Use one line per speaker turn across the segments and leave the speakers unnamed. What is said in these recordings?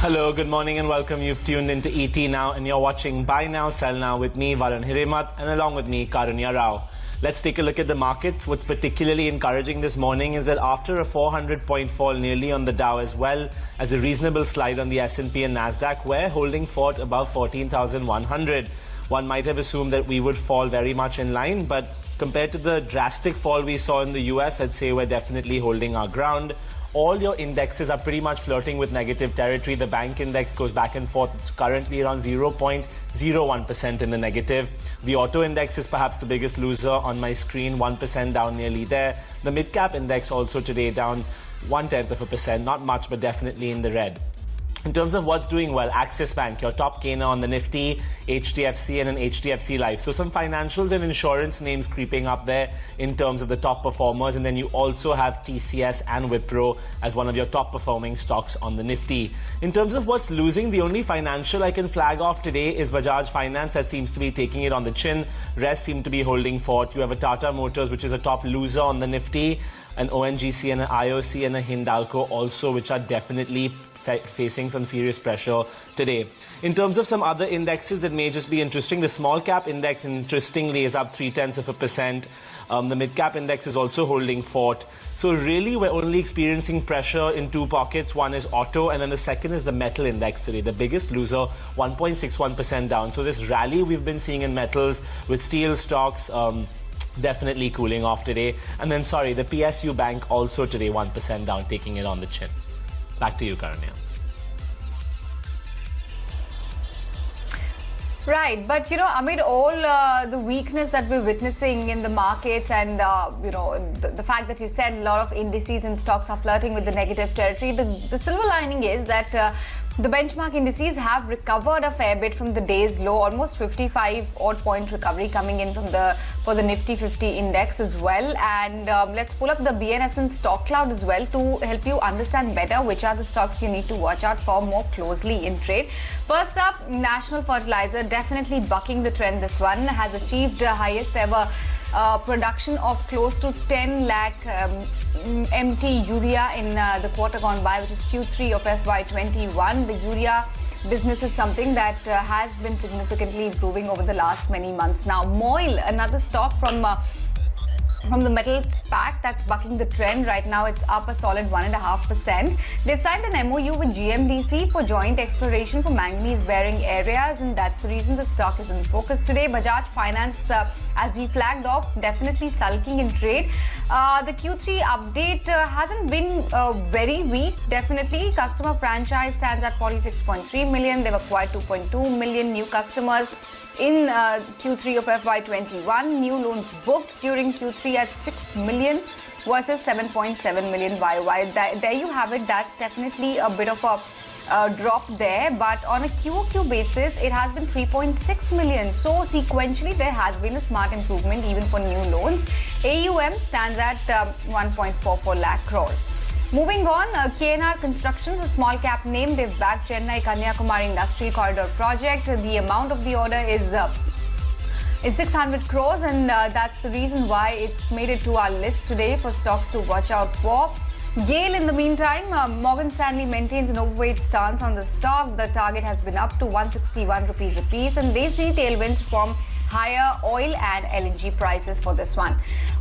Hello, good morning and welcome. You've tuned into ET Now and you're watching Buy Now, Sell Now with me, Varun Hiremat, and along with me, Karunya Rao. Let's take a look at the markets. What's particularly encouraging this morning is that after a 400-point fall nearly on the Dow as well as a reasonable slide on the S&P and Nasdaq, we're holding fort above 14,100. One might have assumed that we would fall very much in line, but compared to the drastic fall we saw in the US, I'd say we're definitely holding our ground. All your indexes are pretty much flirting with negative territory. The bank index goes back and forth. It's currently around 0.01% in the negative. The auto index is perhaps the biggest loser on my screen, 1% down nearly there. The midcap index also today down 0.1%, not much, but definitely in the red. In terms of what's doing well, Axis Bank, your top gainer on the Nifty, HDFC and an HDFC Life. So some financials and insurance names creeping up there in terms of the top performers. And then you also have TCS and Wipro as one of your top performing stocks on the Nifty. In terms of what's losing, the only financial I can flag off today is Bajaj Finance. That seems to be taking it on the chin. Rest seem to be holding fort. You have a Tata Motors, which is a top loser on the Nifty, an ONGC and an IOC and a Hindalco also, which are definitely facing some serious pressure today. In terms of some other indexes that may just be interesting, the small cap index, interestingly, is up 0.3%. The mid cap index is also holding fort. So really, we're only experiencing pressure in two pockets. One is auto, and then the second is the metal index today. The biggest loser, 1.61% down. So this rally we've been seeing in metals with steel stocks, definitely cooling off today. And then, the PSU Bank also today 1% down, taking it on the chin. Back to you, Karunya.
Right, but amid all the weakness that we're witnessing in the markets and the fact that you said a lot of indices and stocks are flirting with the negative territory, the silver lining is that the benchmark indices have recovered a fair bit from the day's low, almost 55 odd point recovery coming in from for the Nifty 50 index as well. And let's pull up the BNSN stock cloud as well to help you understand better which are the stocks you need to watch out for more closely in trade. First up, National Fertilizer, definitely bucking the trend. This one has achieved highest ever production of close to 10 lakh MT urea in the quarter gone by, which is Q3 of FY21. The urea business is something that has been significantly improving over the last many months now. Moil, another stock from the metals pack that's bucking the trend. Right now it's up a solid 1.5%. They've signed an MOU with GMDC for joint exploration for manganese bearing areas, and that's the reason the stock is in focus today. Bajaj Finance, as we flagged off, definitely sulking in trade. The Q3 update hasn't been very weak. Definitely customer franchise stands at 46.3 million. They've acquired 2.2 million new customers in Q3 of FY21. New loans booked during Q3 at 6 million versus 7.7 million YOY. There you have it. That's definitely a bit of a drop there, but on a QOQ basis, it has been 3.6 million. So sequentially, there has been a smart improvement even for new loans. AUM stands at 1.44 lakh crores. Moving on, KNR Constructions, a small cap name. They've backed Chennai Kanyakumari Industrial Corridor project. The amount of the order is 600 crores, and that's the reason why it's made it to our list today for stocks to watch out for. GAIL, in the meantime, Morgan Stanley maintains an overweight stance on the stock. The target has been up to 161 rupees a piece, and they see tailwinds from higher oil and LNG prices for this one.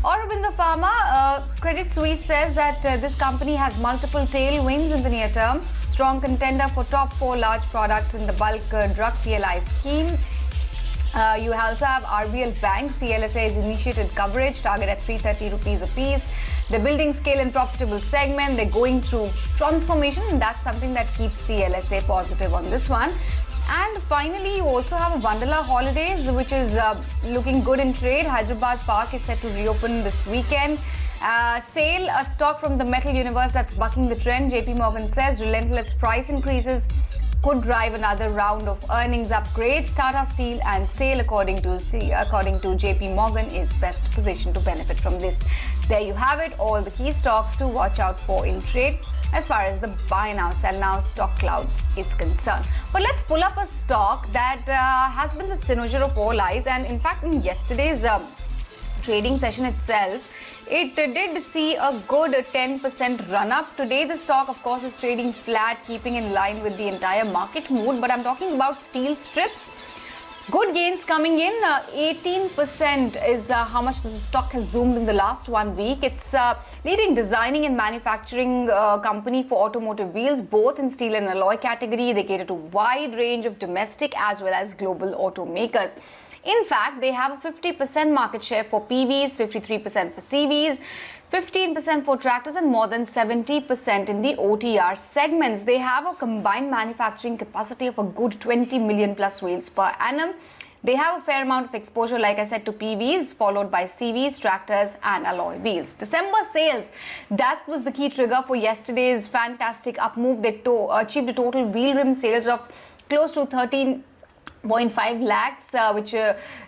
Aurobindo Pharma, Credit Suisse says that this company has multiple tailwinds in the near term. Strong contender for top 4 large products in the bulk drug PLI scheme. You also have RBL Bank. CLSA has initiated coverage, target at 330 rupees a piece. They're building scale in profitable segment. They're going through transformation, and that's something that keeps CLSA positive on this one. And finally, you also have a Wonderla Holidays, which is looking good in trade. Hyderabad Park is set to reopen this weekend. SAIL, a stock from the metal universe that's bucking the trend. JP Morgan says relentless price increases could drive another round of earnings upgrades. Tata Steel and SAIL, according to JP Morgan, is best positioned to benefit from this. There you have it, all the key stocks to watch out for in trade as far as the buy now, sell now stock clouds is concerned. But let's pull up a stock that has been the cynosure of all eyes, and in fact in yesterday's trading session itself, it did see a good 10% run up. Today the stock of course is trading flat, keeping in line with the entire market mood, but I'm talking about steel strips. Good gains coming in. 18% is how much the stock has zoomed in the last 1 week. It's leading designing and manufacturing company for automotive wheels, both in steel and alloy category. They cater to a wide range of domestic as well as global automakers. In fact, they have a 50% market share for PVs, 53% for CVs, 15% for tractors, and more than 70% in the OTR segments. They have a combined manufacturing capacity of a good 20 million plus wheels per annum. They have a fair amount of exposure, like I said, to PVs, followed by CVs, tractors, and alloy wheels. December sales, that was the key trigger for yesterday's fantastic up move. They achieved a total wheel rim sales of close to 13.5 lakhs, which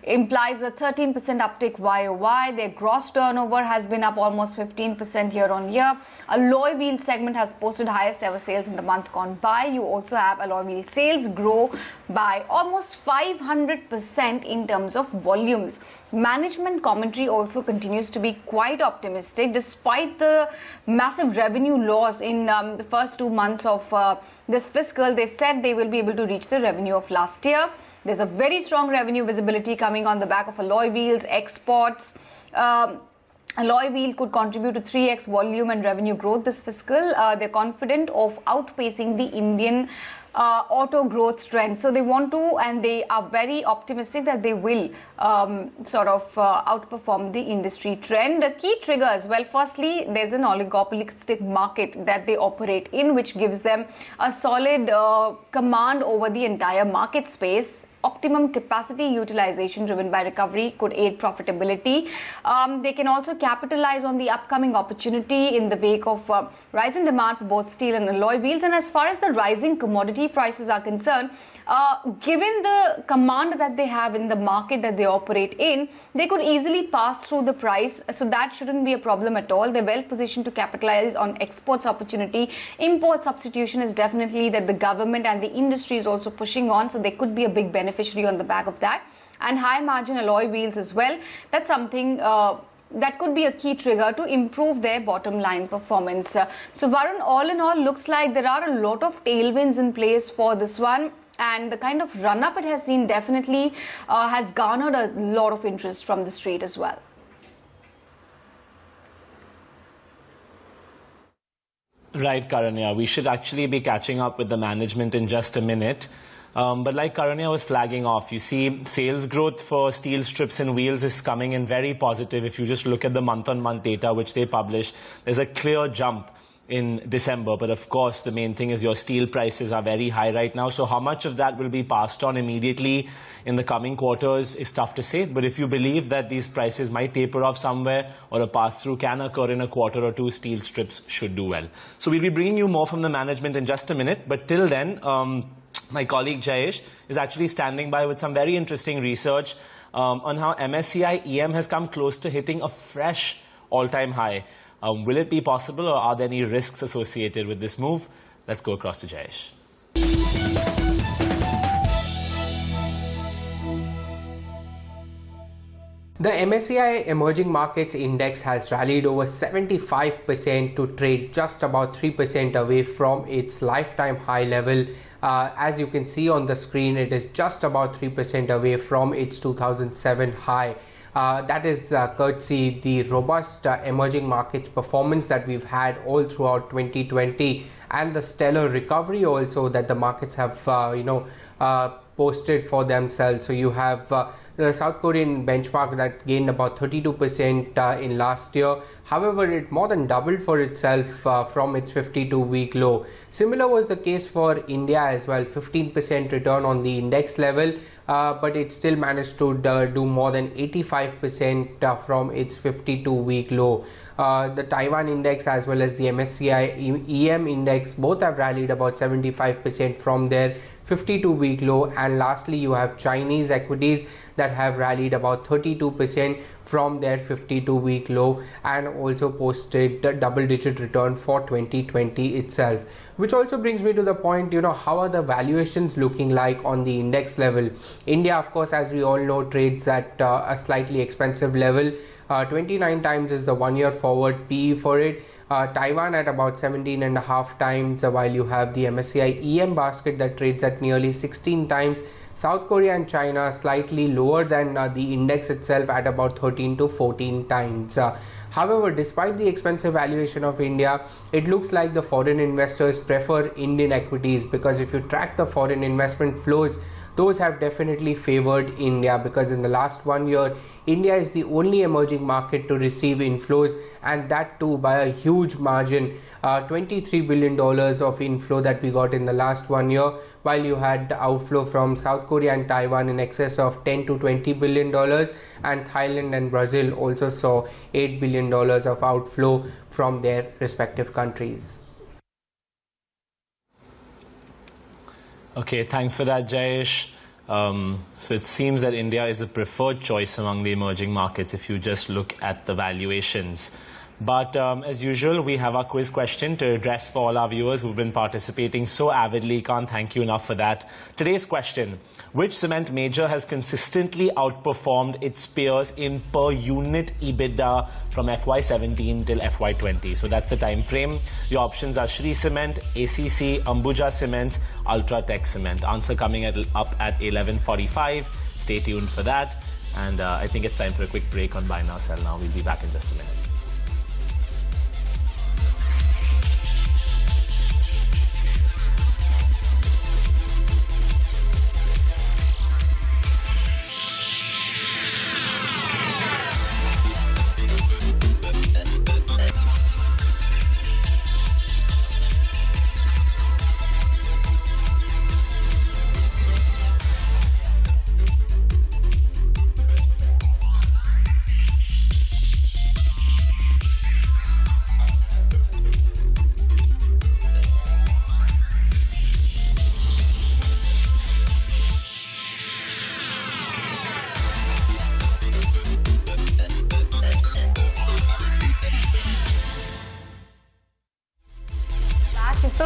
implies a 13% uptick YOY. Their gross turnover has been up almost 15% year on year. Alloy wheel segment has posted highest ever sales in the month gone by. You also have alloy wheel sales grow by almost 500% in terms of volumes. Management commentary also continues to be quite optimistic despite the massive revenue loss in the first 2 months of this fiscal. They said they will be able to reach the revenue of last year. There's a very strong revenue visibility coming on the back of alloy wheels, exports. Alloy wheel could contribute to 3x volume and revenue growth this fiscal. They're confident of outpacing the Indian auto growth trend. So they want to, and they are very optimistic that they will outperform the industry trend. The key triggers, well, firstly, there's an oligopolistic market that they operate in, which gives them a solid command over the entire market space. Optimum capacity utilization driven by recovery could aid profitability. They can also capitalize on the upcoming opportunity in the wake of rising demand for both steel and alloy wheels. And as far as the rising commodity prices are concerned, given the command that they have in the market that they operate in, they could easily pass through the price. So that shouldn't be a problem at all. They're well positioned to capitalize on exports opportunity. Import substitution is definitely that the government and the industry is also pushing on. So they could be a big beneficiary on the back of that. And high margin alloy wheels as well. That's something that could be a key trigger to improve their bottom line performance. So Varun, all in all, looks like there are a lot of tailwinds in place for this one. And the kind of run-up it has seen definitely has garnered a lot of interest from the street as well.
Right, Karanya. We should actually be catching up with the management in just a minute. But like Karanya was flagging off, you see sales growth for steel strips and wheels is coming in very positive. If you just look at the month-on-month data which they publish, there's a clear jump in December. But of course, the main thing is your steel prices are very high right now. So how much of that will be passed on immediately in the coming quarters is tough to say. But if you believe that these prices might taper off somewhere or a pass-through can occur in a quarter or two, steel strips should do well. So we'll be bringing you more from the management in just a minute. But till then, my colleague Jayesh is actually standing by with some very interesting research on how MSCI EM has come close to hitting a fresh all-time high. Will it be possible, or are there any risks associated with this move? Let's go across to Jayesh.
The MSCI Emerging Markets Index has rallied over 75% to trade just about 3% away from its lifetime high level. As you can see on the screen, it is just about 3% away from its 2007 high. That is courtesy the robust emerging markets performance that we've had all throughout 2020 and the stellar recovery also that the markets have posted for themselves. So you have the South Korean benchmark that gained about 32% in last year. However, it more than doubled for itself from its 52-week low. Similar was the case for India as well, 15% return on the index level, but it still managed to do more than 85% from its 52-week low. The Taiwan index as well as the MSCI EM index both have rallied about 75% from their 52-week low And lastly, you have Chinese equities that have rallied about 32% from their 52-week low and also posted a double-digit return for 2020 itself. Which also brings me to the point, how are the valuations looking like on the index level? India, of course, as we all know, trades at a slightly expensive level. 29 times is the 1-year forward PE for it. Taiwan at about 17.5 times, while you have the MSCI EM basket that trades at nearly 16 times. South Korea and China slightly lower than the index itself at about 13 to 14 times. However, despite the expensive valuation of India, it looks like the foreign investors prefer Indian equities, because if you track the foreign investment flows, those have definitely favored India, because in the last 1 year, India is the only emerging market to receive inflows, and that too by a huge margin. $23 billion of inflow that we got in the last 1 year, while you had outflow from South Korea and Taiwan in excess of $10 to $20 billion, and Thailand and Brazil also saw $8 billion of outflow from their respective countries.
Okay, thanks for that, Jayesh. So it seems that India is a preferred choice among the emerging markets if you just look at the valuations. But as usual, we have our quiz question to address for all our viewers who've been participating so avidly. Can't thank you enough for that. Today's question: which cement major has consistently outperformed its peers in per unit EBITDA from FY17 till FY20? So that's the time frame. Your options are Shri Cement, ACC, Ambuja Cements, Ultratech Cement. Answer coming up at 11:45. Stay tuned for that. And I think it's time for a quick break on Buy Now, Sell Now. We'll be back in just a minute.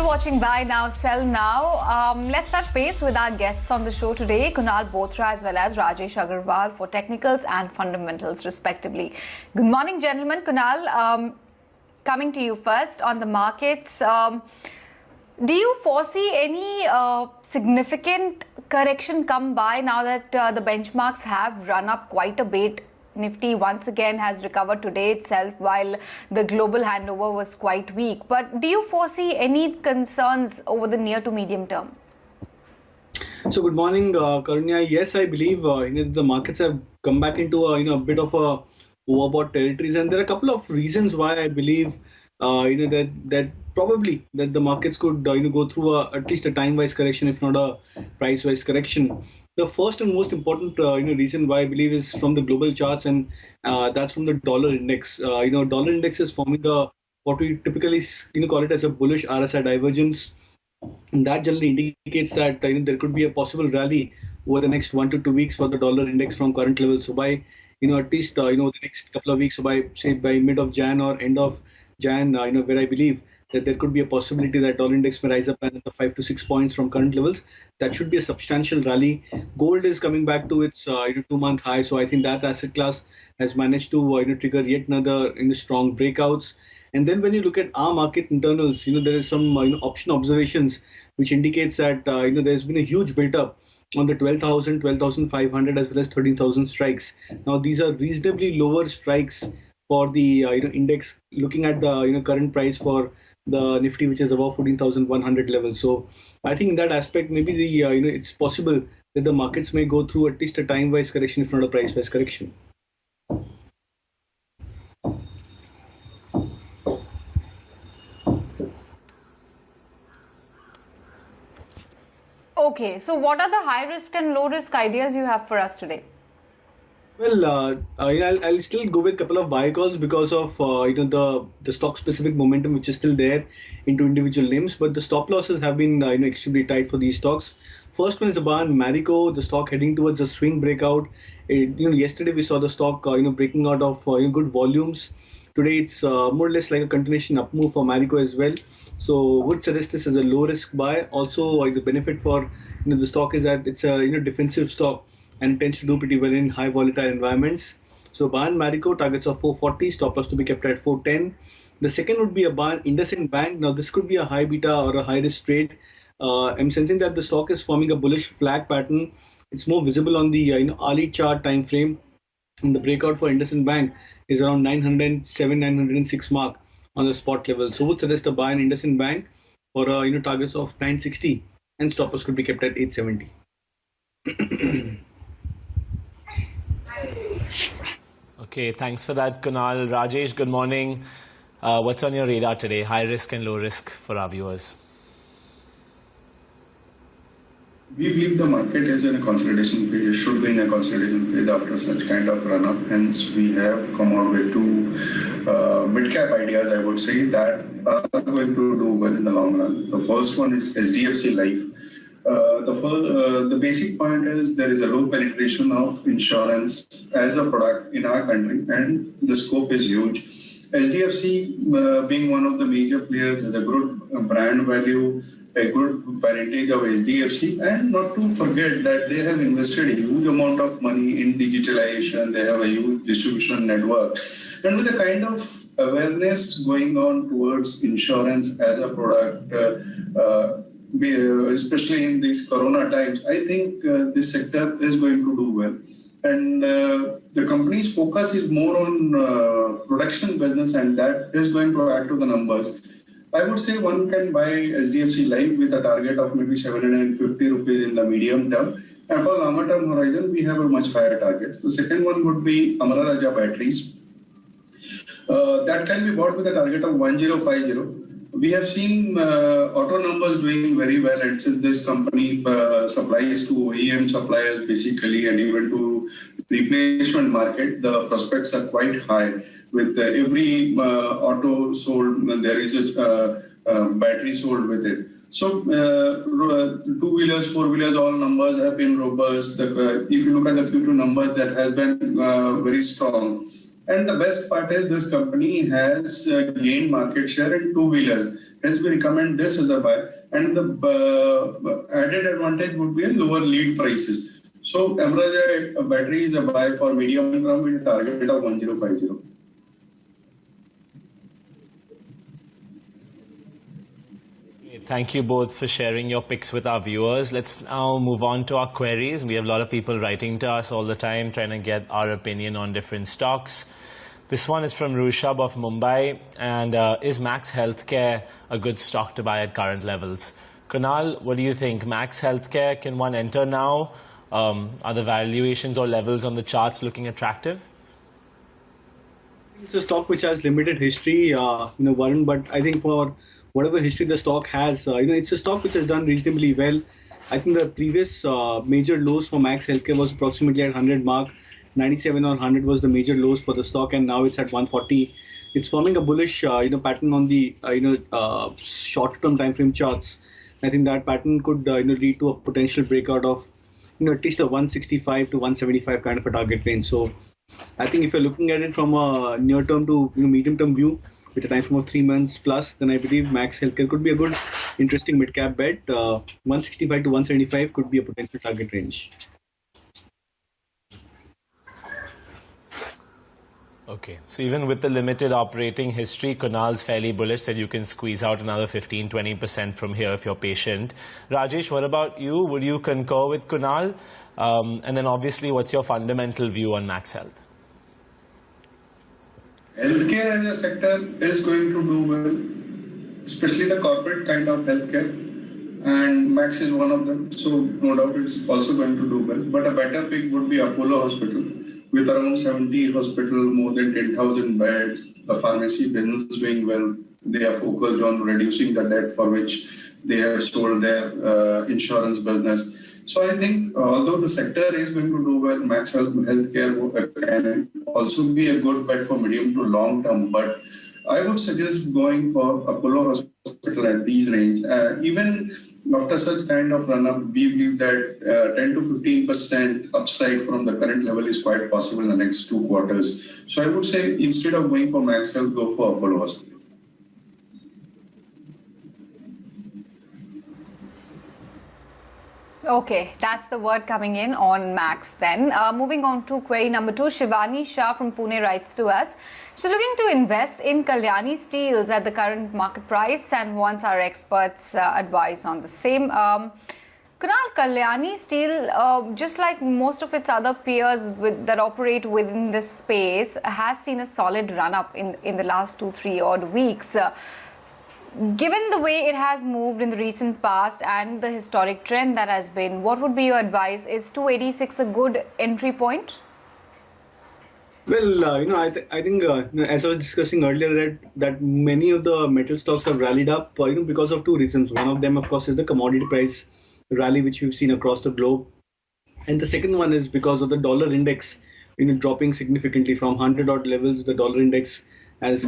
Watching Buy Now, Sell Now. Let's touch base with our guests on the show today, Kunal Bothra as well as Rajesh Agarwal, for technicals and fundamentals respectively. Good morning, gentlemen. Kunal, coming to you first on the markets. Do you foresee any significant correction come by now that the benchmarks have run up quite a bit? Nifty once again has recovered today itself, while the global handover was quite weak. But do you foresee any concerns over the near to medium term?
So good morning, Karunya. Yes, I believe the markets have come back into a bit of a overbought territories, and there are a couple of reasons why I believe that probably that the markets could go through at least a time-wise correction, if not a price-wise correction. The first and most important reason why I believe is from the global charts, and that's from the dollar index. Dollar index is forming what we typically call it as a bullish RSI divergence, and that generally indicates that there could be a possible rally over the next 1 to 2 weeks for the dollar index from current levels. So by at least the next couple of weeks, so by mid of Jan or end of Jan, where I believe that there could be a possibility that dollar index may rise up another 5 to 6 points from current levels. That should be a substantial rally. Gold is coming back to its 2-month high, so I think that asset class has managed to trigger yet another strong breakouts. And then when you look at our market internals, there is some option observations which indicates that there's been a huge build-up on the 12,000, 12,500 as well as 13,000 strikes. Now these are reasonably lower strikes for the index, looking at the current price for the Nifty, which is above 14,100 level. So I think in that aspect, maybe the it's possible that the markets may go through at least a time-wise correction, if not a price-wise correction.
Okay, so what are the high risk and low risk ideas you have for us today?
Well, I'll still go with a couple of buy calls because of the stock specific momentum which is still there into individual names, but the stop losses have been extremely tight for these stocks. First one is Aban Marico, the stock heading towards a swing breakout. Yesterday we saw the stock breaking out of good volumes. Today it's more or less like a continuation up move for Marico as well. So would suggest this as a low risk buy. Also, the benefit for the stock is that it's a defensive stock and it tends to do pretty well in high volatile environments. So Ban Marico targets of 440, stop loss to be kept at 410. The second would be a Ban IndusInd Bank. Now this could be a high beta or a high risk trade. I'm sensing that the stock is forming a bullish flag pattern. It's more visible on the hourly chart time frame. And the breakout for IndusInd Bank is around 907, 906 mark on the spot level. So would suggest a buy in IndusInd Bank for targets of 960 and stop loss could be kept at 870.
Okay, thanks for that, Kunal. Rajesh, good morning. What's on your radar today? High risk and low risk for our viewers.
We believe the market is in a consolidation phase, should be in a consolidation phase after such kind of run-up. Hence, we have come out with two mid-cap ideas, I would say, that are going to do well in the long run. The first one is HDFC Life. The basic point is there is a low penetration of insurance as a product in our country, and the scope is huge. HDFC, being one of the major players, has a good brand value, a good parentage of HDFC, and not to forget that they have invested a huge amount of money in digitalization. They have a huge distribution network, and with the kind of awareness going on towards insurance as a product, especially in these Corona times, I think this sector is going to do well. And the company's focus is more on production business, and that is going to add to the numbers. I would say one can buy HDFC Life with a target of maybe 750 rupees in the medium term. And for longer term horizon, we have a much higher target. The second one would be Amara Raja Batteries. That can be bought with a target of 1050. We have seen auto numbers doing very well, and since this company supplies to OEM suppliers basically and even to replacement market, the prospects are quite high. With every auto sold, there is a battery sold with it. So two-wheelers, four-wheelers, all numbers have been robust. If you look at the Q2 numbers, that has been very strong. And the best part is this company has gained market share in two-wheelers. Hence, we recommend this as a buy. And the added advantage would be a lower lead prices. So, Amara Battery is a buy for medium term with target of 1050.
Thank you both for sharing your picks with our viewers. Let's now move on to our queries. We have a lot of people writing to us all the time, trying to get our opinion on different stocks. This one is from Rushabh of Mumbai. And is Max Healthcare a good stock to buy at current levels? Kunal, what do you think? Max Healthcare, can one enter now? Are the valuations or levels on the charts looking attractive?
It's a stock which has limited history, Varun, but I think for whatever history the stock has, it's a stock which has done reasonably well. I think the previous major lows for Max Healthcare was approximately at 100 mark. 97 or 100 was the major lows for the stock, and now it's at 140. It's forming a bullish, pattern on the, short-term time frame charts. I think that pattern could, lead to a potential breakout of, at least a 165 to 175 kind of a target range. So, I think if you're looking at it from a near-term to medium-term view, with a time frame of 3 months plus, then I believe Max Healthcare could be a good, interesting mid-cap bet. 165 to 175 could be a potential target range.
Okay, so even with the limited operating history, Kunal's fairly bullish that you can squeeze out another 15-20% from here if you're patient. Rajesh, what about you? Would you concur with Kunal? And then obviously, what's your fundamental view on Max Health?
Healthcare as a sector is going to do well, especially the corporate kind of healthcare, and Max is one of them. So no doubt it's also going to do well. But a better pick would be Apollo Hospital, with around 70 hospitals, more than 10,000 beds. The pharmacy business is doing well. They are focused on reducing the debt for which they have sold their insurance business. So I think although the sector is going to do well, Max Healthcare can also be a good bet for medium to long term. But I would suggest going for Apollo Hospital at these range. Even after such kind of run-up, we believe that 10 to 15% upside from the current level is quite possible in the next 2 quarters. So I would say instead of going for Max Health, go for Apollo Hospital.
Okay, that's the word coming in on Max then. Moving on to query number 2, Shivani Shah from Pune writes to us. She's looking to invest in Kalyani Steels at the current market price and wants our experts' advice on the same. Kunal, Kalyani Steel, just like most of its other peers that operate within this space, has seen a solid run-up in the last 2-3 odd weeks. Given the way it has moved in the recent past and the historic trend that has been, what would be your advice? Is 286 a good entry point?
Well, I think as I was discussing earlier that many of the metal stocks have rallied up, because of 2 reasons. One of them, of course, is the commodity price rally which we've seen across the globe, and the second one is because of the dollar index, dropping significantly from 100 odd levels. The dollar index has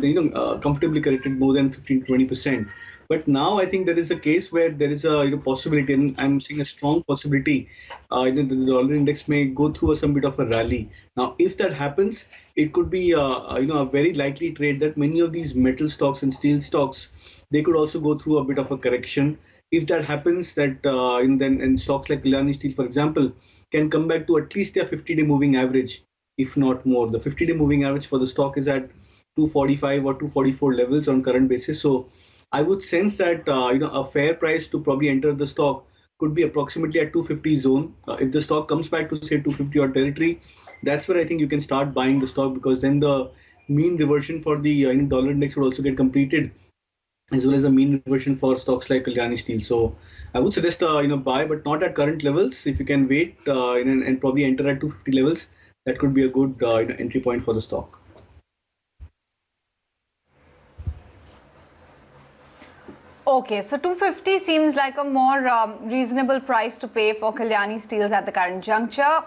comfortably corrected more than 15 to 20%. But now I think there is a case where there is a possibility, and I'm seeing a strong possibility, the dollar index may go through some bit of a rally. Now, if that happens, it could be a very likely trade that many of these metal stocks and steel stocks, they could also go through a bit of a correction. If that happens, that then stocks like Kalyani Steel, for example, can come back to at least their 50-day moving average, if not more. The 50-day moving average for the stock is at 245 or 244 levels on current basis. So I would sense that a fair price to probably enter the stock could be approximately at 250 zone. If the stock comes back to say 250 odd territory, that's where I think you can start buying the stock, because then the mean reversion for the dollar index would also get completed, as well as a mean reversion for stocks like Kalyani Steel. So I would suggest buy, but not at current levels. If you can wait and probably enter at 250 levels, that could be a good entry point for the stock.
Okay, so 250 seems like a more reasonable price to pay for Kalyani Steels at the current juncture.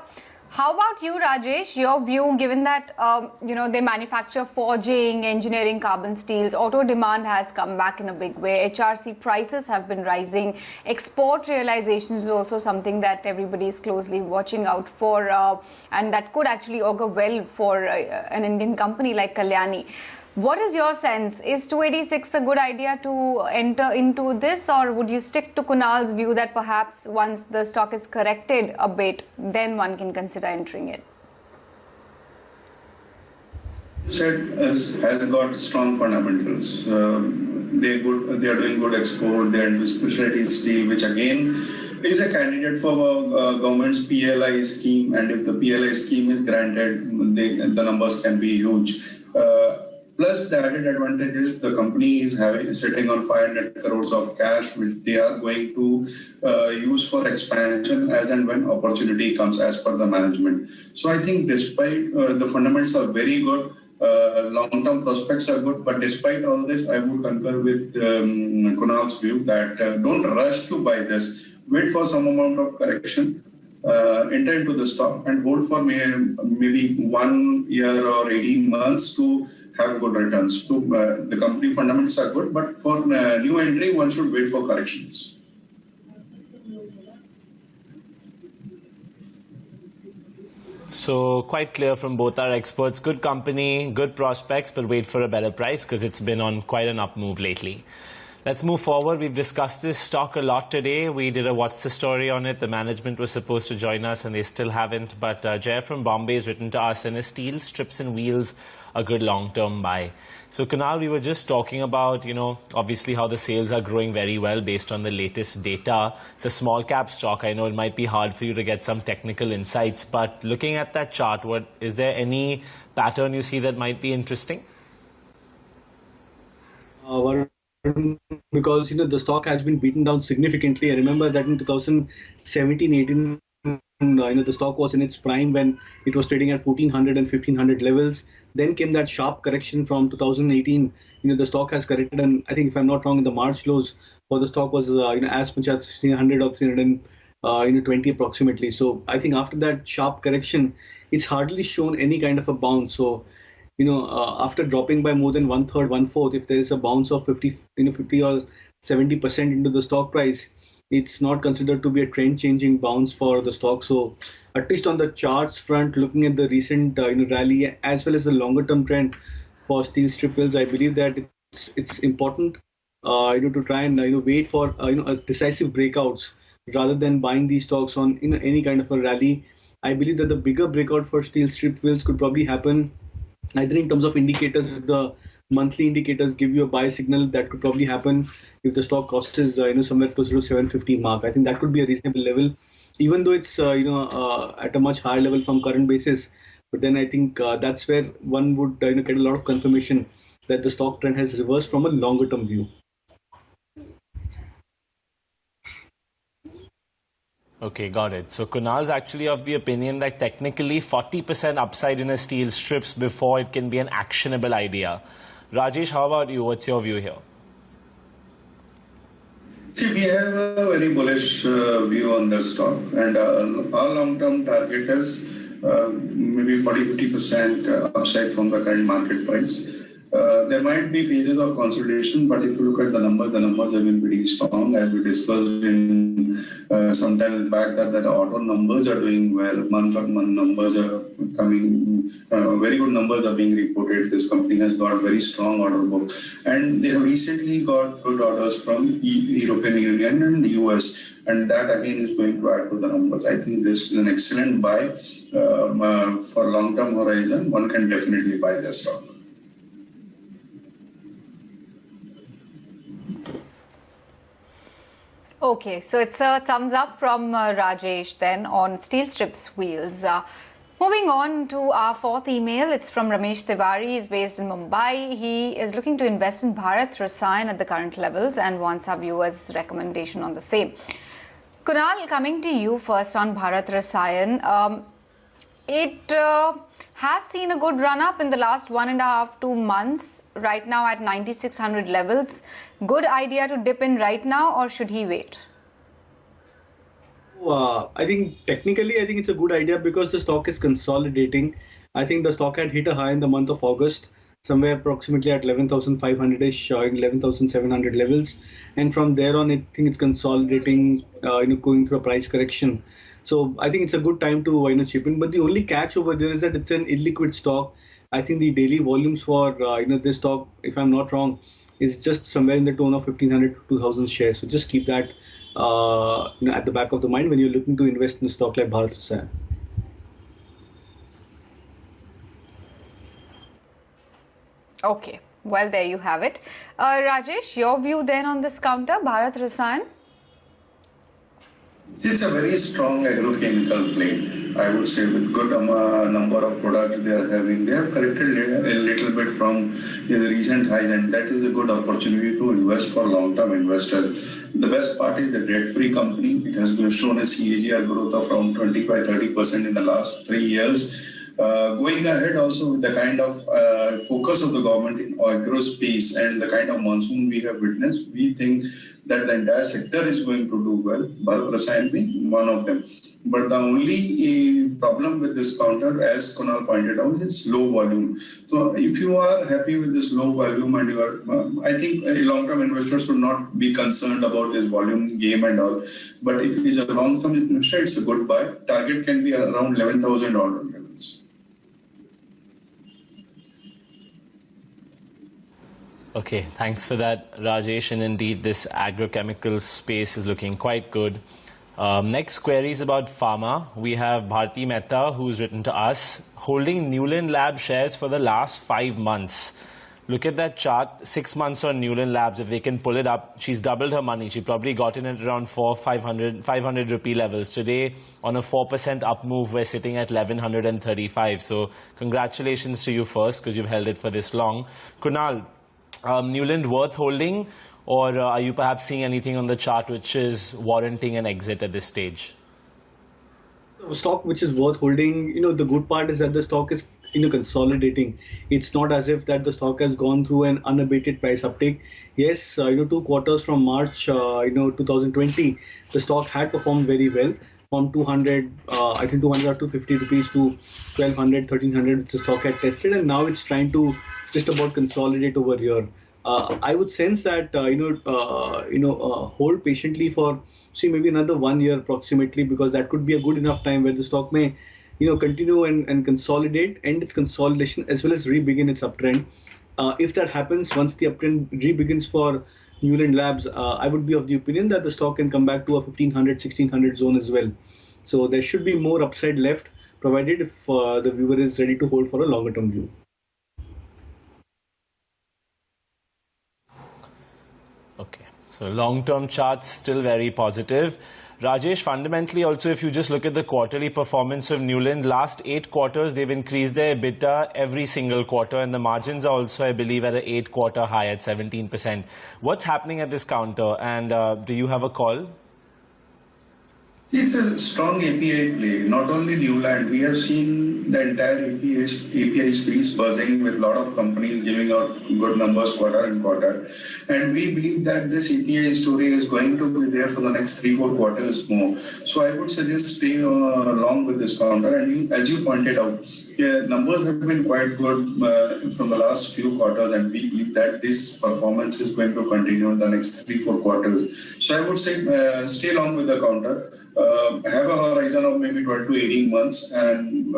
How about you, Rajesh? Your view, given that they manufacture forging, engineering, carbon steels, auto demand has come back in a big way. HRC prices have been rising. Export realizations is also something that everybody is closely watching out for, and that could actually augur well for an Indian company like Kalyani. What is your sense? Is 286 a good idea to enter into this, or would you stick to Kunal's view that perhaps once the stock is corrected a bit, then one can consider entering it?
Said has got strong fundamentals. They are doing good export. They are into specialty steel, which again is a candidate for government's PLI scheme. And if the PLI scheme is granted, the numbers can be huge. Plus, the added advantage is the company is sitting on 500 crores of cash, which they are going to use for expansion as and when opportunity comes, as per the management. So I think despite the fundamentals are very good, long-term prospects are good, but despite all this, I would concur with Kunal's view that don't rush to buy this. Wait for some amount of correction, enter into the stock and hold for maybe 1 year or 18 months to have good returns. So the company fundamentals are good, but for new entry, one should wait for corrections.
So quite clear from both our experts. Good company, good prospects, but wait for a better price because it's been on quite an up move lately. Let's move forward. We've discussed this stock a lot today. We did a What's the Story on it. The management was supposed to join us and they still haven't. But Jay from Bombay has written to us, and is steel, strips and wheels a good long-term buy? So Kunal, we were just talking about, obviously how the sales are growing very well based on the latest data. It's a small cap stock. I know it might be hard for you to get some technical insights, but looking at that chart, is there any pattern you see that might be interesting?
Because the stock has been beaten down significantly. I remember that in 2017-18, the stock was in its prime when it was trading at 1400 and 1500 levels. Then came that sharp correction from 2018. The stock has corrected, and I think if I'm not wrong, in the March lows for the stock was as much as 300 or 320 approximately. So I think after that sharp correction, it's hardly shown any kind of a bounce. So after dropping by more than 1/3, 1/4, if there is a bounce of 50 or 70% into the stock price, It's not considered to be a trend-changing bounce for the stock. So at least on the charts front, looking at the recent rally as well as the longer-term trend for steel strip mills, I believe that it's important to try and wait for a decisive breakouts rather than buying these stocks on any kind of a rally. I believe that the bigger breakout for steel strip mills could probably happen either in terms of indicators. If the monthly indicators give you a buy signal, that could probably happen if the stock crosses somewhere close to 750 mark. I think that could be a reasonable level, even though it's at a much higher level from current basis. But then I think that's where one would get a lot of confirmation that the stock trend has reversed from a longer term view.
Okay, got it. So Kunal's actually of the opinion that technically 40% upside in a steel strips before it can be an actionable idea. Rajesh, how about you? What's your view here?
See, we have a very bullish view on the stock, and our long-term target is maybe 40-50% upside from the current market price. There might be phases of consolidation, but if you look at the numbers have been pretty strong. As we discussed in some time back, that the auto numbers are doing well. Month-on-month numbers are coming, very good numbers are being reported. This company has got a very strong order book, and they have recently got good orders from European Union and the US. And that again is going to add to the numbers. I think this is an excellent buy for long-term horizon. One can definitely buy this stock.
Okay, so it's a thumbs up from Rajesh then on steel strips wheels. Moving on to our fourth email, it's from Ramesh Tiwari. He's based in Mumbai. He is looking to invest in Bharat Rasayan at the current levels and wants our viewers' recommendation on the same. Kunal, coming to you first on Bharat Rasayan. It has seen a good run up in the last 1.5-2 months, right now at 9,600 levels. Good idea to dip in right now, or should he wait?
I think technically, I think it's a good idea because the stock is consolidating. I think the stock had hit a high in the month of August, somewhere approximately at 11,500-ish, 11,700 levels. And from there on, I think it's consolidating, going through a price correction. So I think it's a good time to chip in. But the only catch over there is that it's an illiquid stock. I think the daily volumes for this stock, if I'm not wrong, is just somewhere in the tone of 1,500 to 2,000 shares. So just keep that at the back of the mind when you're looking to invest in a stock like Bharat Rasayan.
Okay, well, there you have it. Rajesh, your view then on this counter, Bharat Rasayan?
It's a very strong agrochemical play, I would say, with good number of products they are having. They have corrected a little bit from the recent highs, and that is a good opportunity to invest for long-term investors. The best part is the debt-free company. It has shown a CAGR growth of around 25-30% in the last 3 years. Going ahead also with the kind of focus of the government in agro space and the kind of monsoon we have witnessed, we think that the entire sector is going to do well, Bharat Rasayan being one of them. But the only problem with this counter, as Kunal pointed out, is low volume. So if you are happy with this low volume and you are, I think long-term investors should not be concerned about this volume game and all. But if it is a long-term investor, it's a good buy. Target can be around $11,000 levels.
Okay, thanks for that, Rajesh. And indeed, this agrochemical space is looking quite good. Next query is about pharma. We have Bharti Mehta, who's written to us, holding Newland Lab shares for the last 5 months. Look at that chart, 6 months on Newland Labs. If they can pull it up, she's doubled her money. She probably got in at around 500 rupee levels. Today, on a 4% up move, we're sitting at 1135. So congratulations to you first, because you've held it for this long. Kunal, Newland worth holding, or are you perhaps seeing anything on the chart which is warranting an exit at this stage?
Stock which is worth holding, the good part is that the stock is consolidating. It's not as if that the stock has gone through an unabated price uptake. Yes, 2 quarters from March 2020, the stock had performed very well. From 200, I think 200 or 250 rupees to 1,200, 1,300, the stock had tested, and now it's trying to just about consolidate over here. I would sense that hold patiently for maybe another 1 year approximately, because that could be a good enough time where the stock may continue and consolidate, end its consolidation as well as re-begin its uptrend. If that happens, once the uptrend re-begins for Newland Labs, I would be of the opinion that the stock can come back to a 1500, 1600 zone as well. So there should be more upside left, provided if the viewer is ready to hold for a longer term view.
Okay, so long-term charts still very positive. Rajesh, fundamentally also, if you just look at the quarterly performance of Newland, last 8 quarters, they've increased their EBITDA every single quarter, and the margins are also, I believe, at an 8-quarter high at 17%. What's happening at this counter, and do you have a call?
It's a strong API play. Not only Newland, we have seen the entire API space buzzing with a lot of companies giving out good numbers quarter and quarter. And we believe that this API story is going to be there for the next 3-4 quarters more. So I would suggest stay along with this counter. And as you pointed out, numbers have been quite good from the last few quarters, and we believe that this performance is going to continue in the next 3-4 quarters. So I would say stay along with the counter. Have a horizon of maybe 12 to 18 months, and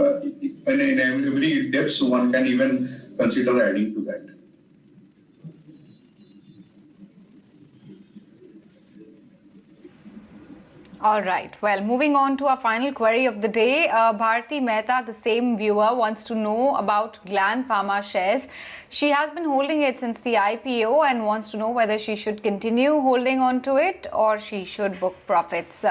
in every dip, so one can even consider adding to that.
All right. Well, moving on to our final query of the day. Bharati Mehta, the same viewer, wants to know about Gland Pharma shares. She has been holding it since the IPO and wants to know whether she should continue holding on to it or she should book profits.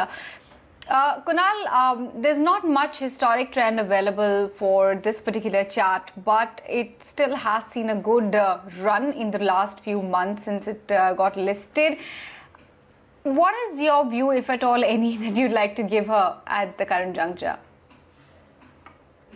Kunal, there's not much historic trend available for this particular chart, but it still has seen a good run in the last few months since it got listed. What is your view, if at all any, that you'd like to give her at the current juncture?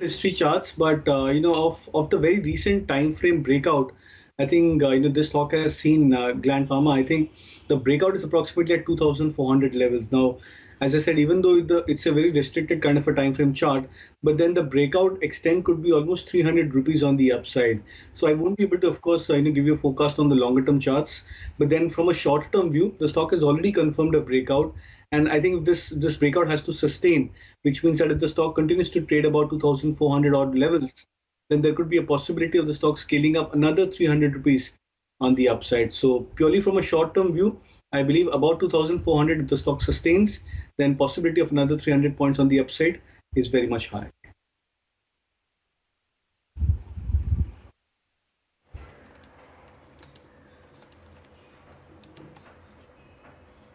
History charts, but of the very recent time frame breakout, I think this stock has seen Gland Pharma. I think the breakout is approximately at 2,400 levels now. As I said, even though it's a very restricted kind of a time frame chart, but then the breakout extent could be almost 300 rupees on the upside. So I won't be able to, of course, give you a forecast on the longer term charts. But then from a short term view, the stock has already confirmed a breakout. And I think this breakout has to sustain, which means that if the stock continues to trade about 2,400 odd levels, then there could be a possibility of the stock scaling up another 300 rupees on the upside. So purely from a short term view, I believe about 2,400 if the stock sustains, then possibility of another 300 points on the upside is very much high.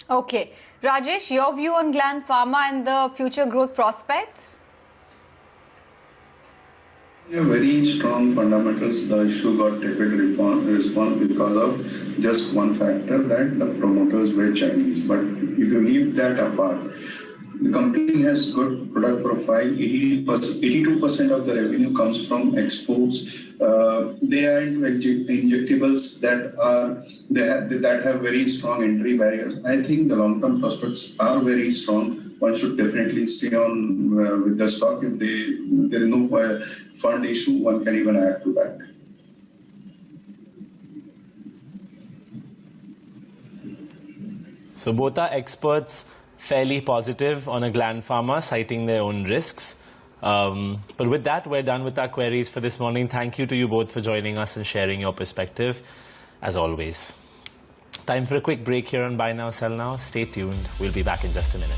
Okay. Rajesh, your view on Gland Pharma and the future growth prospects?
Very strong fundamentals. The issue got tepid response because of just one factor, that the promoters were Chinese. But if you leave that apart, the company has good product profile. 82% of the revenue comes from exports. They are into injectables that have very strong entry barriers. I think the long-term prospects are very strong. One should definitely stay on with the stock. If there is no fund issue, one can even add to that.
So both are experts fairly positive on a Gland Pharma, citing their own risks. But with that, we're done with our queries for this morning. Thank you to you both for joining us and sharing your perspective, as always. Time for a quick break here on Buy Now, Sell Now. Stay tuned. We'll be back in just a minute.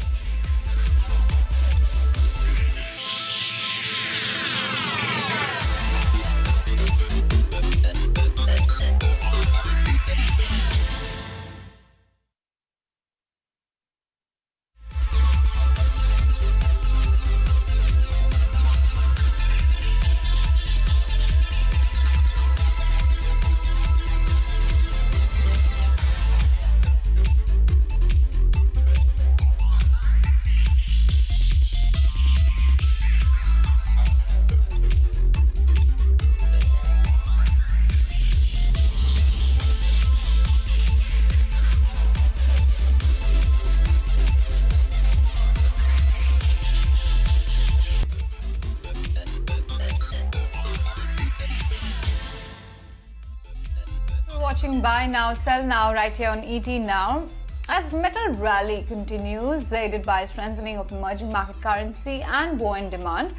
watching Buy Now, Sell Now right here on ET Now. As metal rally continues, aided by strengthening of emerging market currency and buoyant demand,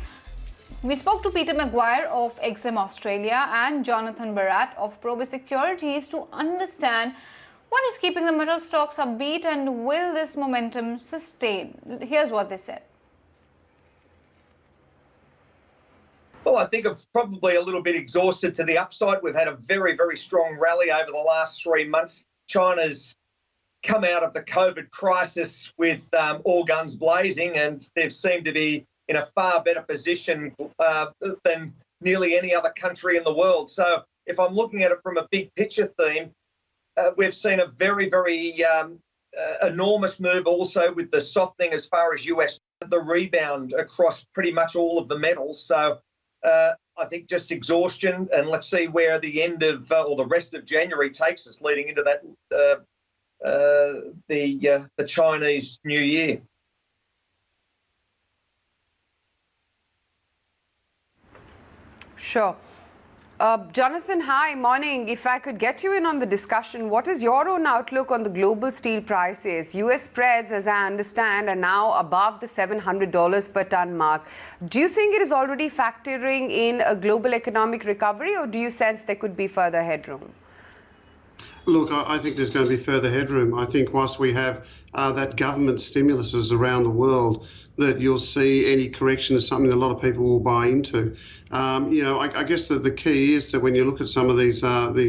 we spoke to Peter Maguire of XM Australia and Jonathan Barat of Probus Securities to understand what is keeping the metal stocks upbeat and will this momentum sustain. Here's what they said.
Well, I think it's probably a little bit exhausted to the upside. We've had a very, very strong rally over the last 3 months. China's come out of the COVID crisis with all guns blazing, and they've seemed to be in a far better position than nearly any other country in the world. So if I'm looking at it from a big picture theme, we've seen a very, very enormous move also with the softening as far as US, the rebound across pretty much all of the metals. So I think just exhaustion, and let's see where the end of or the rest of January takes us, leading into that the Chinese New Year.
Sure. Jonathan, hi, morning. If I could get you in on the discussion, what is your own outlook on the global steel prices? US spreads, as I understand, are now above the $700 per ton mark. Do you think it is already factoring in a global economic recovery, or do you sense there could be further headroom?
Look, I think there's going to be further headroom. I think whilst we have that government stimuluses around the world, that you'll see any correction is something that a lot of people will buy into. I guess that the key is that when you look at some of these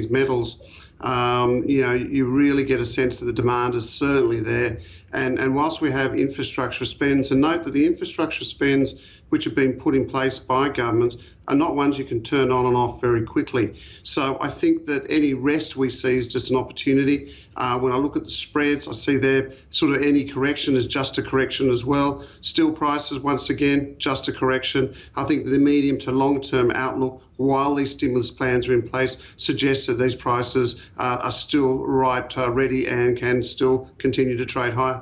metals, you really get a sense that the demand is certainly there. And whilst we have infrastructure spends, and note that the infrastructure spends which have been put in place by governments are not ones you can turn on and off very quickly. So I think that any rest we see is just an opportunity. When I look at the spreads, I see there sort of any correction is just a correction as well. Steel prices, once again, just a correction. I think the medium to long-term outlook, while these stimulus plans are in place, suggests that these prices are still ready and can still continue to trade higher.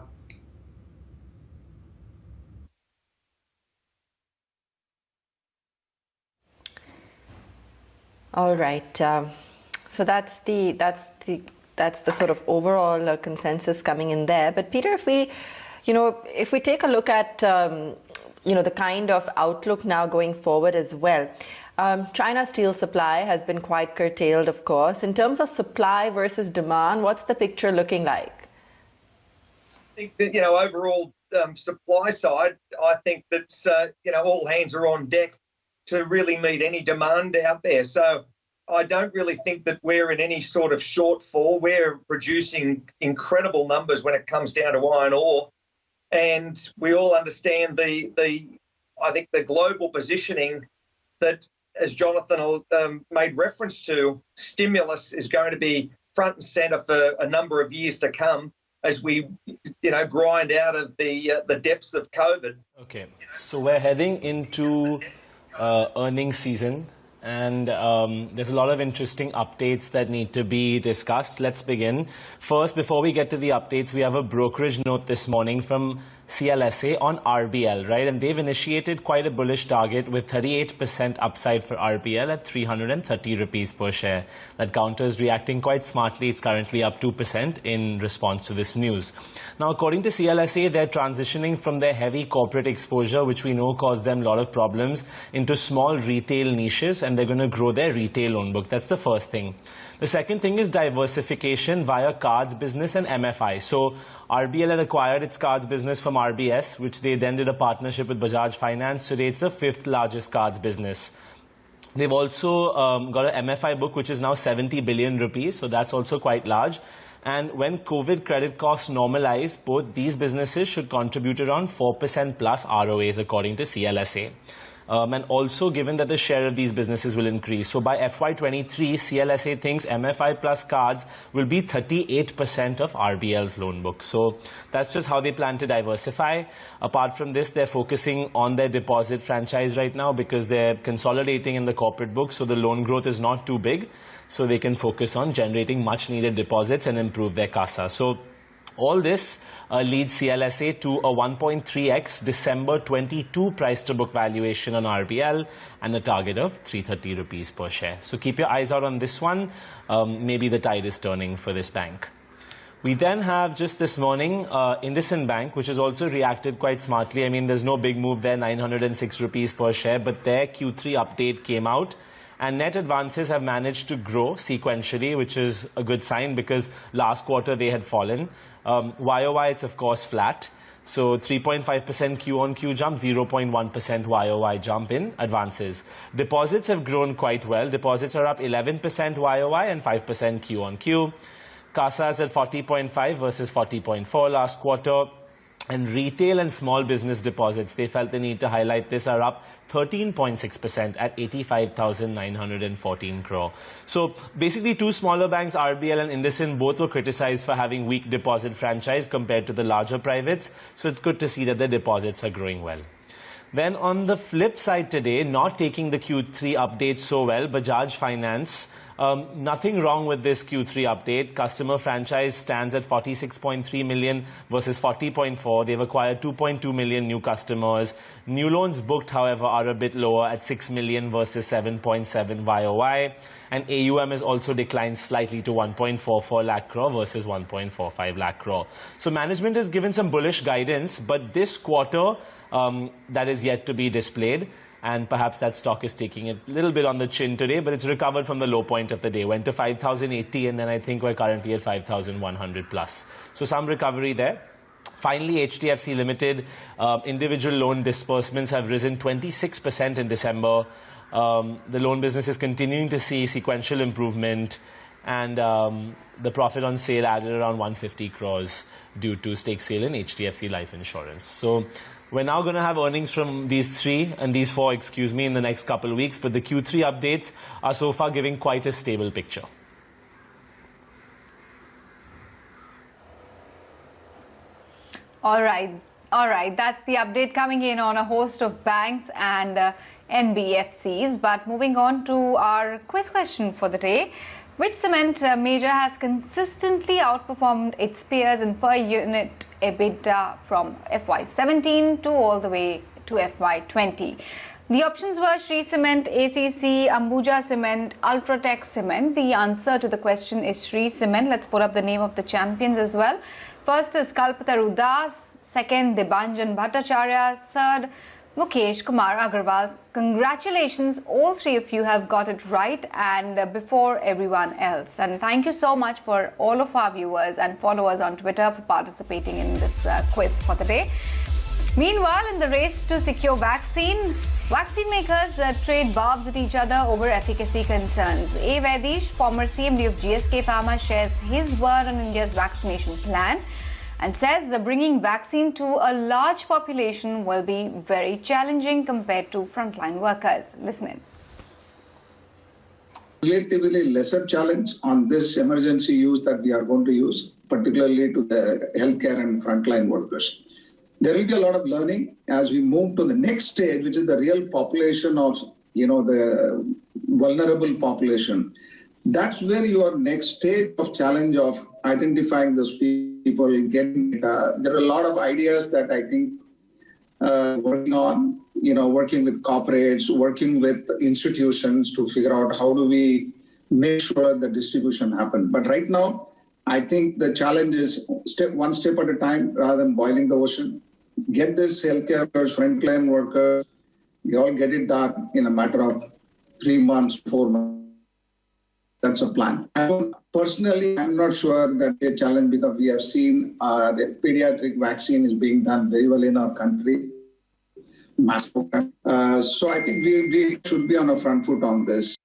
All right. So that's the sort of overall consensus coming in there. But Peter, if we take a look at the kind of outlook now going forward as well, China's steel supply has been quite curtailed, of course. In terms of supply versus demand, what's the picture looking like?
I think that, overall supply side, I think that's, all hands are on deck to really meet any demand out there. So I don't really think that we're in any sort of shortfall. We're producing incredible numbers when it comes down to iron ore. And we all understand I think the global positioning that, as Jonathan made reference to, stimulus is going to be front and centre for a number of years to come as we, grind out of the depths of COVID.
Okay, so we're heading into earnings season, and there's a lot of interesting updates that need to be discussed. Let's begin. First, before we get to the updates, we have a brokerage note this morning from CLSA on RBL, right? And they've initiated quite a bullish target with 38% upside for RBL at 330 rupees per share. That counter is reacting quite smartly. It's currently up 2% in response to this news. Now, according to CLSA, they're transitioning from their heavy corporate exposure, which we know caused them a lot of problems, into small retail niches, and they're going to grow their retail loan book. That's the first thing. The second thing is diversification via cards business and MFI. So RBL had acquired its cards business from RBS, which they then did a partnership with Bajaj Finance. Today it's the 5th largest cards business. They've also got an MFI book, which is now 70 billion rupees. So that's also quite large. And when COVID credit costs normalize, both these businesses should contribute around 4% plus ROAs, according to CLSA. And also given that the share of these businesses will increase. So by FY23, CLSA thinks MFI plus cards will be 38% of RBL's loan book. So that's just how they plan to diversify. Apart from this, they're focusing on their deposit franchise right now because they're consolidating in the corporate book. So the loan growth is not too big. So they can focus on generating much needed deposits and improve their CASA. So All this leads CLSA to a 1.3x December 22 price to book valuation on RBL and a target of 330 rupees per share. So keep your eyes out on this one. Maybe the tide is turning for this bank. We then have just this morning IndusInd Bank, which has also reacted quite smartly. I mean, there's no big move there, 906 rupees per share, but their Q3 update came out. And net advances have managed to grow sequentially, which is a good sign because last quarter they had fallen. YOY, it's of course flat. So 3.5% Q-on-Q jump, 0.1% YOY jump in advances. Deposits have grown quite well. Deposits are up 11% YOY and 5% Q-on-Q. CASA is at 40.5 versus 40.4 last quarter. And retail and small business deposits, they felt the need to highlight this, are up 13.6% at 85,914 crore. So basically two smaller banks, RBL and IndusInd, both were criticized for having weak deposit franchise compared to the larger privates. So it's good to see that the deposits are growing well. Then on the flip side today, not taking the Q3 update so well, Bajaj Finance, nothing wrong with this Q3 update. Customer franchise stands at 46.3 million versus 40.4. They've acquired 2.2 million new customers. New loans booked, however, are a bit lower at 6 million versus 7.7 YOY. And AUM has also declined slightly to 1.44 lakh crore versus 1.45 lakh crore. So management has given some bullish guidance, but this quarter, that is yet to be displayed. And perhaps that stock is taking it a little bit on the chin today, but it's recovered from the low point of the day. Went to 5,080 and then I think we're currently at 5,100 plus. So some recovery there. Finally, HDFC Limited, individual loan disbursements have risen 26% in December. The loan business is continuing to see sequential improvement, and the profit on sale added around 150 crores due to stake sale in HDFC Life Insurance. So we're now going to have earnings from these four, in the next couple of weeks, but the Q3 updates are so far giving quite a stable picture.
All right. That's the update coming in on a host of banks and NBFCs. But moving on to our quiz question for the day. Which cement major has consistently outperformed its peers in per unit EBITDA from FY17 to all the way to FY20? The options were Shree Cement, ACC, Ambuja Cement, Ultratech Cement. The answer to the question is Shree Cement. Let's put up the name of the champions as well. First is Kalpataru Das, second Debanjan Bhattacharya, third Mukesh Kumar Agarwal. Congratulations, all three of you have got it right and before everyone else. And thank you so much for all of our viewers and followers on Twitter for participating in this quiz for the day. Meanwhile, in the race to secure vaccine makers trade barbs at each other over efficacy concerns. A. Vaidish, former CMD of GSK Pharma, shares his word on India's vaccination plan and says that bringing vaccine to a large population will be very challenging compared to frontline workers. Listen in.
Relatively lesser challenge on this emergency use that we are going to use, particularly to the healthcare and frontline workers. There will be a lot of learning as we move to the next stage, which is the real population of, the vulnerable population. That's where your next stage of challenge of identifying those people, getting there are a lot of ideas that I think working on, working with corporates, working with institutions to figure out how do we make sure the distribution happens. But right now, I think the challenge is one step at a time rather than boiling the ocean. Get this healthcare workers, frontline workers, we all get it done in a matter of 3 months, 4 months. That's a plan. Personally, I'm not sure that a challenge because we have seen the pediatric vaccine is being done very well in our country. Mass program. So I think we should be on a front foot on this.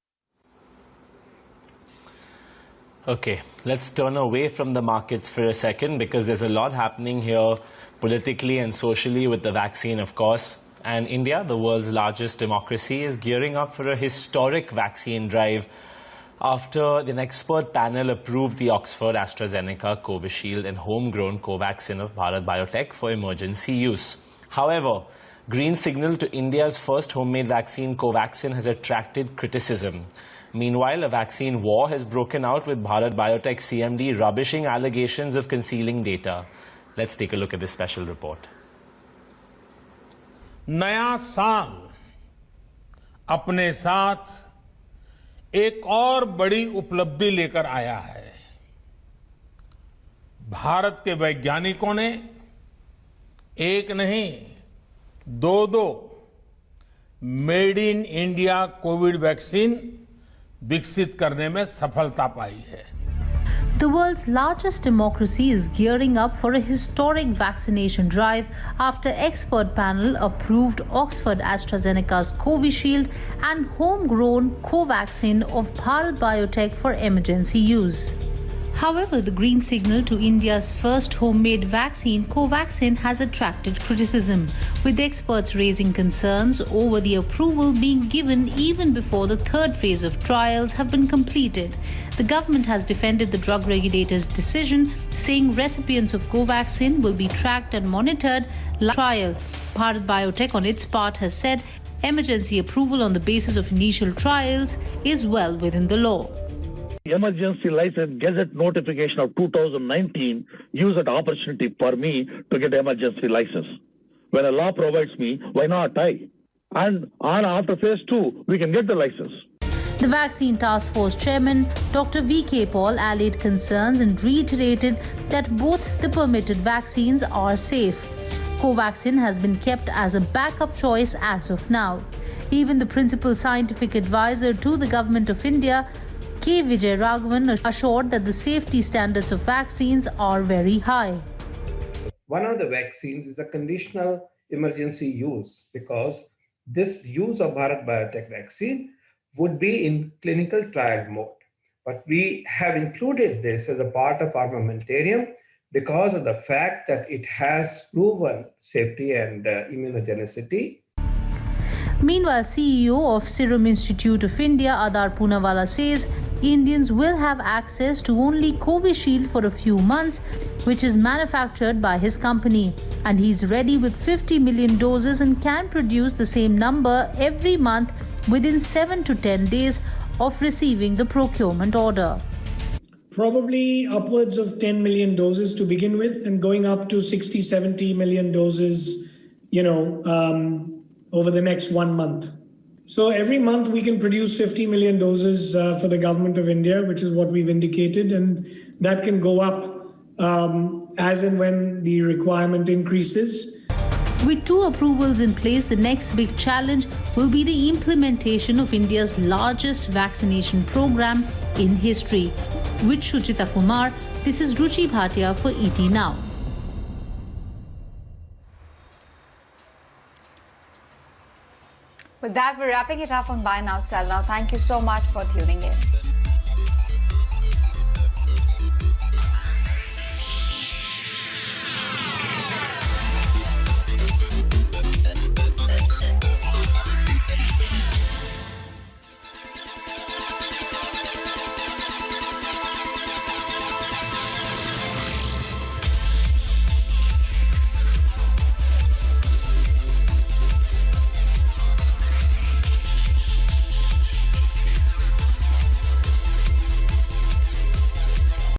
Okay, let's turn away from the markets for a second because there's a lot happening here politically and socially with the vaccine, of course. And India, the world's largest democracy, is gearing up for a historic vaccine drive after an expert panel approved the Oxford AstraZeneca Covishield and homegrown Covaxin of Bharat Biotech for emergency use. However, green signal to India's first homemade vaccine, Covaxin, has attracted criticism. Meanwhile, a vaccine war has broken out with Bharat Biotech CMD rubbishing allegations of concealing data. Let's take a look at this special report.
नया साल अपने साथ एक और बड़ी उपलब्धि लेकर आया है। भारत के वैज्ञानिकों ने एक नहीं दो made in India Covid vaccine विकसित करने में सफलता पाई है।
The world's largest democracy is gearing up for a historic vaccination drive after expert panel approved Oxford AstraZeneca's Covishield and homegrown Covaxin of Bharat Biotech for emergency use. However, the green signal to India's first homemade vaccine, Covaxin, has attracted criticism, with experts raising concerns over the approval being given even before the third phase of trials have been completed. The government has defended the drug regulator's decision, saying recipients of Covaxin will be tracked and monitored like trial. Bharat Biotech, on its part, has said emergency approval on the basis of initial trials is well within the law.
Emergency license gazette notification of 2019 used an opportunity for me to get emergency license. When a law provides me, why not I? And after phase 2, we can get the license.
The Vaccine Task Force Chairman, Dr. V.K. Paul, allayed concerns and reiterated that both the permitted vaccines are safe. Covaxin has been kept as a backup choice as of now. Even the principal scientific advisor to the Government of India, K. Vijay Raghavan, assured that the safety standards of vaccines are very high.
One of the vaccines is a conditional emergency use because this use of Bharat Biotech vaccine would be in clinical trial mode. But we have included this as a part of armamentarium because of the fact that it has proven safety and immunogenicity.
Meanwhile, CEO of Serum Institute of India, Adar Poonawala, says Indians will have access to only Covishield for a few months, which is manufactured by his company. And he's ready with 50 million doses and can produce the same number every month within 7 to 10 days of receiving the procurement order.
Probably upwards of 10 million doses to begin with, and going up to 60, 70 million doses, over the next 1 month. So every month we can produce 50 million doses for the government of India, which is what we've indicated, and that can go up as and when the requirement increases.
With 2 approvals in place, the next big challenge will be the implementation of India's largest vaccination program in history. With Shuchita Kumar, this is Ruchi Bhatia for ET Now.
With that, we're wrapping it up on Buy Now, Sell Now. Thank you so much for tuning in.